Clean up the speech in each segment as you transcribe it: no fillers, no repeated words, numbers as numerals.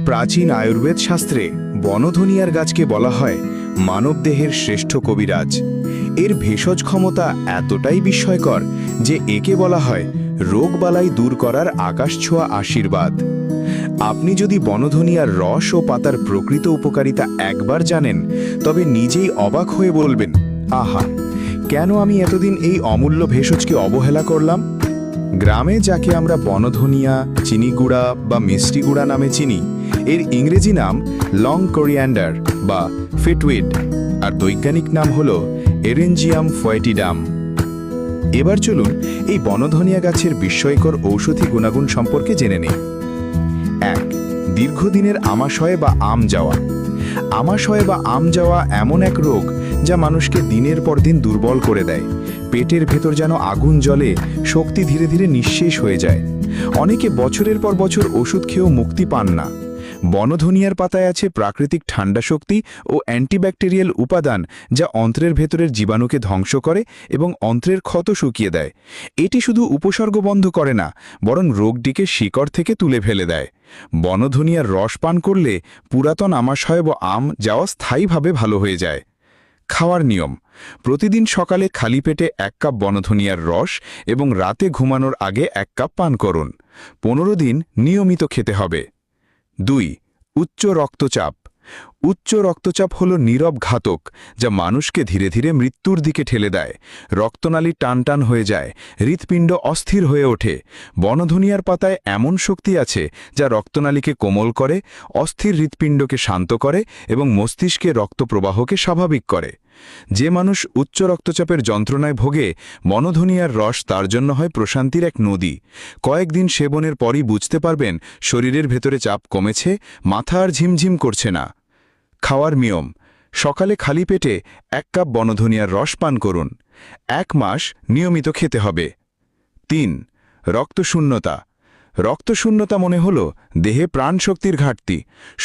প্রাচীন আয়ুর্বেদ শাস্ত্রে বনধনিয়ার গাছকে বলা হয় মানবদেহের শ্রেষ্ঠ কবিরাজ। এর ভেষজ ক্ষমতা এতটাই বিস্ময়কর যে একে বলা হয় রোগবালাই দূর করার আকাশছোঁয়া আশীর্বাদ। আপনি যদি বনধনিয়ার রস ও পাতার প্রকৃত উপকারিতা একবার জানেন, তবে নিজেই অবাক হয়ে বলবেন, আহা, কেন আমি এতদিন এই অমূল্য ভেষজকে অবহেলা করলাম। গ্রামে যাকে আমরা বনধনিয়া, চিনিগুড়া বা মিষ্টি গুঁড়া নামে চিনি, এর ইংরেজি নাম লং কোরিয়ান্ডার বা ফিটউইড, আর বৈজ্ঞানিক নাম হল এরেঞ্জিয়াম ফয়েটিডাম। এবার চলুন এই বনধনিয়া গাছের বিস্ময়কর ঔষধি গুণাগুণ সম্পর্কে জেনে নিই। 1. দীর্ঘদিনের আমাশয় বা আম যাওয়া। আমাশয় বা আম যাওয়া এমন এক রোগ যা মানুষকে দিনের পর দিন দুর্বল করে দেয়। পেটের ভেতর যেন আগুন জ্বলে, শক্তি ধীরে ধীরে নিঃশেষ হয়ে যায়। অনেকে বছরের পর বছর ওষুধ খেয়েও মুক্তি পান না। বনধনিয়ার পাতায় আছে প্রাকৃতিক ঠান্ডা শক্তি ও অ্যান্টিব্যাকটেরিয়াল উপাদান, যা অন্ত্রের ভেতরের জীবাণুকে ধ্বংস করে এবং অন্ত্রের ক্ষত শুকিয়ে দেয়। এটি শুধু উপসর্গ বন্ধ করে না, বরং রোগটিকে শিকড় থেকে তুলে ফেলে দেয়। বনধনিয়ার রস পান করলে পুরাতন আমাশয় বা আম যাওয়া স্থায়ীভাবে ভালো হয়ে যায়। খাওয়ার নিয়ম: প্রতিদিন সকালে খালি পেটে 1 কাপ বনধনিয়ার রস এবং রাতে ঘুমানোর আগে 1 কাপ পান করুন। 15 দিন নিয়মিত খেতে হবে। 2. উচ্চ রক্তচাপ। উচ্চ রক্তচাপ হল নীরব ঘাতক, যা মানুষকে ধীরে ধীরে মৃত্যুর দিকে ঠেলে দেয়। রক্তনালী টানটান হয়ে যায়, হৃৎপিণ্ড অস্থির হয়ে ওঠে। বনধনিয়ার পাতায় এমন শক্তি আছে যা রক্তনালীকে কোমল করে, অস্থির হৃৎপিণ্ডকে শান্ত করে এবং মস্তিষ্কে রক্তপ্রবাহকে স্বাভাবিক করে। যে মানুষ উচ্চ রক্তচাপের যন্ত্রণায় ভোগে, বনধনিয়ার রস তার জন্য হয় প্রশান্তির এক নদী। কয়েকদিন সেবনের পরই বুঝতে পারবেন শরীরের ভেতরে চাপ কমেছে, মাথা আর ঝিমঝিম করছে না। খাওয়ার নিয়ম: সকালে খালি পেটে 1 কাপ বনধনিয়ার রস পান করুন। 1 মাস নিয়মিত খেতে হবে। 3. রক্তশূন্যতা। রক্তশূন্যতা মনে হল দেহে প্রাণশক্তির ঘাটতি,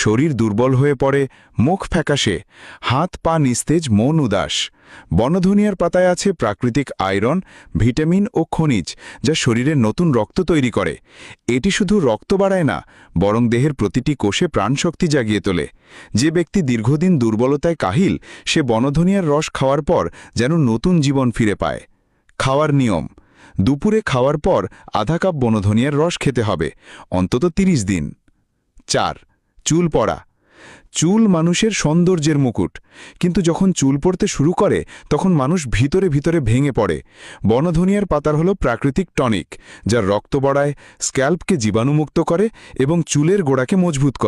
শরীর দুর্বল হয়ে পড়ে, মুখ ফ্যাকাশে, হাত পা নিস্তেজ, মন উদাস। বনধনিয়ার পাতায় আছে প্রাকৃতিক আয়রন, ভিটামিন ও খনিজ, যা শরীরে নতুন রক্ত তৈরি করে। এটি শুধু রক্ত বাড়ায় না, বরং দেহের প্রতিটি কোষে প্রাণশক্তি জাগিয়ে তোলে। যে ব্যক্তি দীর্ঘদিন দুর্বলতায় কাহিল, সে বনধনিয়ার রস খাওয়ার পর যেন নতুন জীবন ফিরে পায়। খাওয়ার নিয়ম: দুপুরে খাওয়ার পর আধা কাপ বনধনিয়ার রস খেতে হবে, অন্তত 30 দিন। 4. চুল পড়া। চুল মানুষের সৌন্দর্যের মুকুট, কিন্তু যখন চুল পড়তে শুরু করে তখন মানুষ ভিতরে ভিতরে ভেঙে পড়ে। বনধনিয়ার পাতার হলো প্রাকৃতিক টনিক, যা রক্ত বাড়ায়, স্ক্যাল্পকে জীবাণুমুক্ত করে এবং চুলের গোড়াকে মজবুত করে।